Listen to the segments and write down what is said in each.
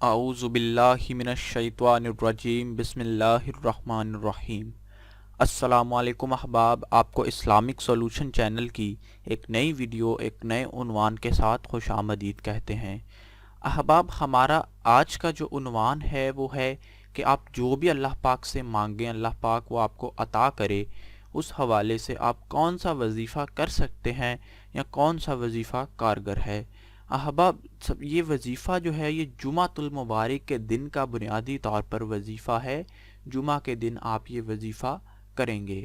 اعوذ باللہ من الشیطان الرجیم بسم اللہ الرحمن الرحیم۔ السلام علیکم احباب، آپ کو اسلامک سولوشن چینل کی ایک نئی ویڈیو ایک نئے عنوان کے ساتھ خوش آمدید کہتے ہیں۔ احباب، ہمارا آج کا جو عنوان ہے وہ ہے کہ آپ جو بھی اللہ پاک سے مانگیں اللہ پاک وہ آپ کو عطا کرے۔ اس حوالے سے آپ کون سا وظیفہ کر سکتے ہیں یا کون سا وظیفہ کارگر ہے۔ احباب، یہ وظیفہ جو ہے یہ جمعۃ المبارک کے دن کا بنیادی طور پر وظیفہ ہے۔ جمعہ کے دن آپ یہ وظیفہ کریں گے،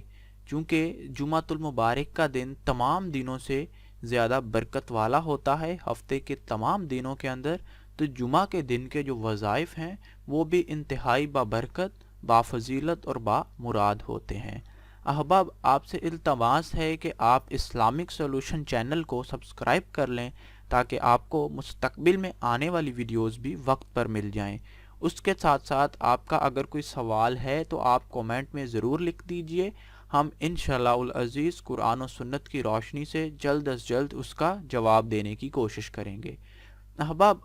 چونکہ جمعۃ المبارک کا دن تمام دنوں سے زیادہ برکت والا ہوتا ہے ہفتے کے تمام دنوں کے اندر۔ تو جمعہ کے دن کے جو وظائف ہیں وہ بھی انتہائی بابرکت، بافضیلت اور بامراد ہوتے ہیں۔ احباب، آپ سے التماس ہے کہ آپ اسلامک سولوشن چینل کو سبسکرائب کر لیں تاکہ آپ کو مستقبل میں آنے والی ویڈیوز بھی وقت پر مل جائیں۔ اس کے ساتھ ساتھ آپ کا اگر کوئی سوال ہے تو آپ کومنٹ میں ضرور لکھ دیجئے، ہم انشاءاللہ العزیز قرآن و سنت کی روشنی سے جلد از جلد اس کا جواب دینے کی کوشش کریں گے۔ احباب،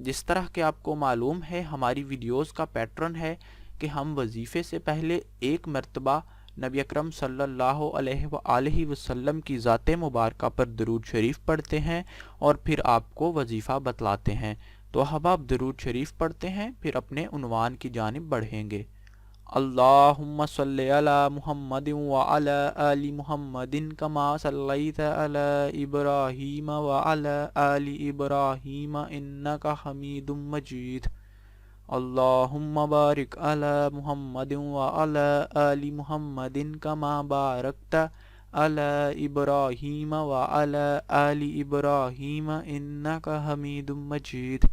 جس طرح کہ آپ کو معلوم ہے ہماری ویڈیوز کا پیٹرن ہے کہ ہم وظیفے سے پہلے ایک مرتبہ نبی اکرم صلی اللہ علیہ وآلہ وسلم کی ذات مبارکہ پر درود شریف پڑھتے ہیں اور پھر آپ کو وظیفہ بتلاتے ہیں۔ تو احباب، درود شریف پڑھتے ہیں پھر اپنے عنوان کی جانب بڑھیں گے۔ اللہم صلی علی محمد وعلی آل محمد کما صلیت علی ابراہیم وعلی آل ابراہیم انک حمید مجید۔ اللہم بارک علی محمد وعلی آل محمد کما بارکت علی ابراہیم وعلی آل ابراہیم انک حمید مجید۔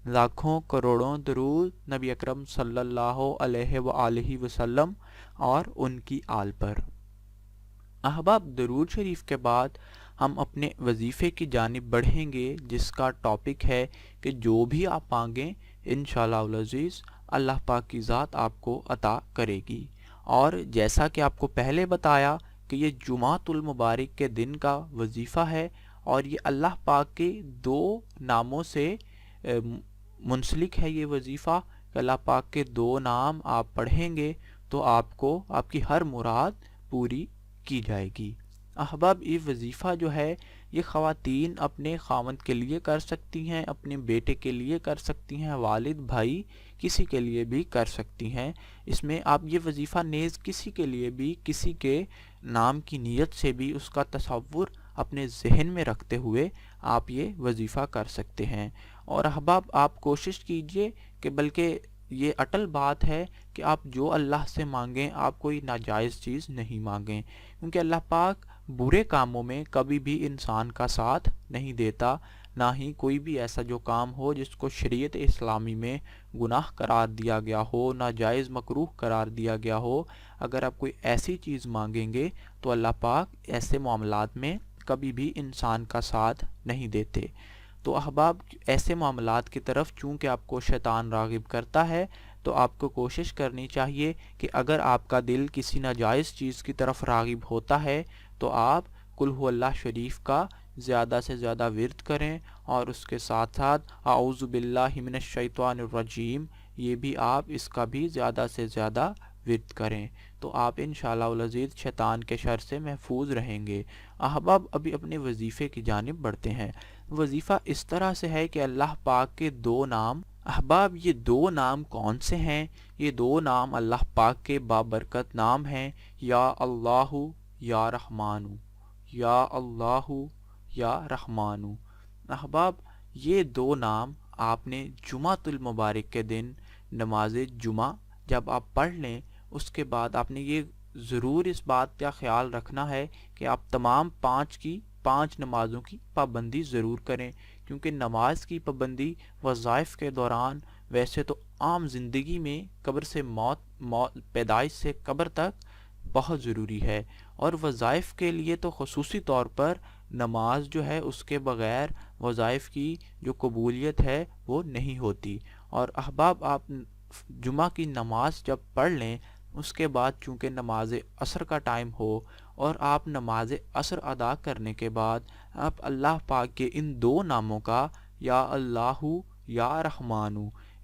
لاکھوں کروڑوں درود نبی اکرم صلی اللہ علیہ وآلہ وسلم اور ان کی آل پر۔ احباب، درود شریف کے بعد ہم اپنے وظیفے کی جانب بڑھیں گے جس کا ٹاپک ہے کہ جو بھی آپ مانگیں انشاءاللہ العزیز اللہ پاک کی ذات آپ کو عطا کرے گی۔ اور جیسا کہ آپ کو پہلے بتایا کہ یہ جمعۃ المبارک کے دن کا وظیفہ ہے اور یہ اللہ پاک کے دو ناموں سے منسلک ہے یہ وظیفہ کہ اللہ پاک کے دو نام آپ پڑھیں گے تو آپ کو آپ کی ہر مراد پوری کی جائے گی۔ احباب، یہ وظیفہ جو ہے یہ خواتین اپنے خاوند کے لیے کر سکتی ہیں، اپنے بیٹے کے لیے کر سکتی ہیں، والد بھائی کسی کے لیے بھی کر سکتی ہیں۔ اس میں آپ یہ وظیفہ نیز کسی کے لیے بھی کسی کے نام کی نیت سے بھی اس کا تصور اپنے ذہن میں رکھتے ہوئے آپ یہ وظیفہ کر سکتے ہیں۔ اور احباب، آپ کوشش کیجئے کہ بلکہ یہ اٹل بات ہے کہ آپ جو اللہ سے مانگیں آپ کوئی ناجائز چیز نہیں مانگیں، کیونکہ اللہ پاک برے کاموں میں کبھی بھی انسان کا ساتھ نہیں دیتا، نہ ہی کوئی بھی ایسا جو کام ہو جس کو شریعت اسلامی میں گناہ قرار دیا گیا ہو، ناجائز مکروہ قرار دیا گیا ہو۔ اگر آپ کوئی ایسی چیز مانگیں گے تو اللہ پاک ایسے معاملات میں کبھی بھی انسان کا ساتھ نہیں دیتے۔ تو احباب، ایسے معاملات کی طرف چونکہ آپ کو شیطان راغب کرتا ہے تو آپ کو کوشش کرنی چاہیے کہ اگر آپ کا دل کسی ناجائز چیز کی طرف راغب ہوتا ہے تو آپ قل هو اللہ شریف کا زیادہ سے زیادہ ورد کریں اور اس کے ساتھ ساتھ اعوذ باللہ من الشیطان الرجیم یہ بھی آپ اس کا بھی زیادہ سے زیادہ ورد کریں تو آپ انشاءاللہ العزیز شیطان کے شر سے محفوظ رہیں گے۔ احباب، ابھی اپنے وظیفے کی جانب بڑھتے ہیں۔ وظیفہ اس طرح سے ہے کہ اللہ پاک کے دو نام، احباب یہ دو نام کون سے ہیں؟ یہ دو نام اللہ پاک کے بابرکت نام ہیں، یا اللہ یا رحمان، یا اللہ یا رحمان۔ احباب، یہ دو نام آپ نے جمعۃ المبارک کے دن نماز جمعہ جب آپ پڑھ لیں اس کے بعد آپ نے یہ ضرور اس بات کا خیال رکھنا ہے کہ آپ تمام پانچ نمازوں کی پابندی ضرور کریں، کیونکہ نماز کی پابندی وظائف کے دوران ویسے تو عام زندگی میں قبر سے پیدائش سے قبر تک بہت ضروری ہے، اور وظائف کے لیے تو خصوصی طور پر نماز جو ہے اس کے بغیر وظائف کی جو قبولیت ہے وہ نہیں ہوتی۔ اور احباب، آپ جمعہ کی نماز جب پڑھ لیں اس کے بعد چونکہ نماز عصر کا ٹائم ہو اور آپ نماز عصر ادا کرنے کے بعد آپ اللہ پاک کے ان دو ناموں کا یا اللہ یا رحمانو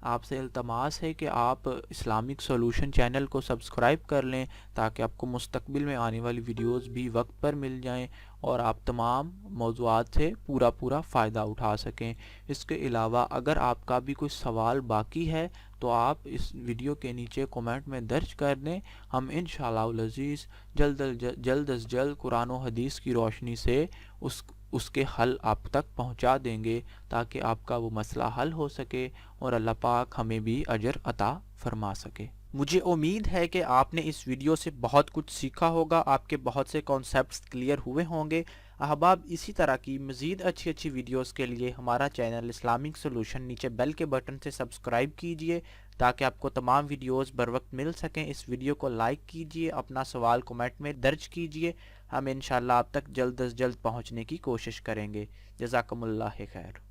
آپ سے التماس ہے کہ آپ اسلامک سولوشن چینل کو سبسکرائب کر لیں تاکہ آپ کو مستقبل میں آنے والی ویڈیوز بھی وقت پر مل جائیں اور آپ تمام موضوعات سے پورا فائدہ اٹھا سکیں۔ اس کے علاوہ اگر آپ کا بھی کوئی سوال باقی ہے تو آپ اس ویڈیو کے نیچے کومنٹ میں درج کر دیں، ہم انشاءاللہ العزیز جلد از جلد قرآن و حدیث کی روشنی سے اس کے حل آپ تک پہنچا دیں گے تاکہ آپ کا وہ مسئلہ حل ہو سکے اور اللہ پاک ہمیں بھی اجر عطا فرما سکے۔ مجھے امید ہے کہ آپ نے اس ویڈیو سے بہت کچھ سیکھا ہوگا، آپ کے بہت سے کانسیپٹس کلیئر ہوئے ہوں گے۔ احباب، اسی طرح کی مزید اچھی ویڈیوز کے لیے ہمارا چینل اسلامک سولوشن نیچے بیل کے بٹن سے سبسکرائب کیجئے تاکہ آپ کو تمام ویڈیوز بر وقت مل سکیں۔ اس ویڈیو کو لائک کیجئے، اپنا سوال کومنٹ میں درج کیجئے، ہم انشاءاللہ آپ تک جلد از جلد پہنچنے کی کوشش کریں گے۔ جزاکم اللہ خیر۔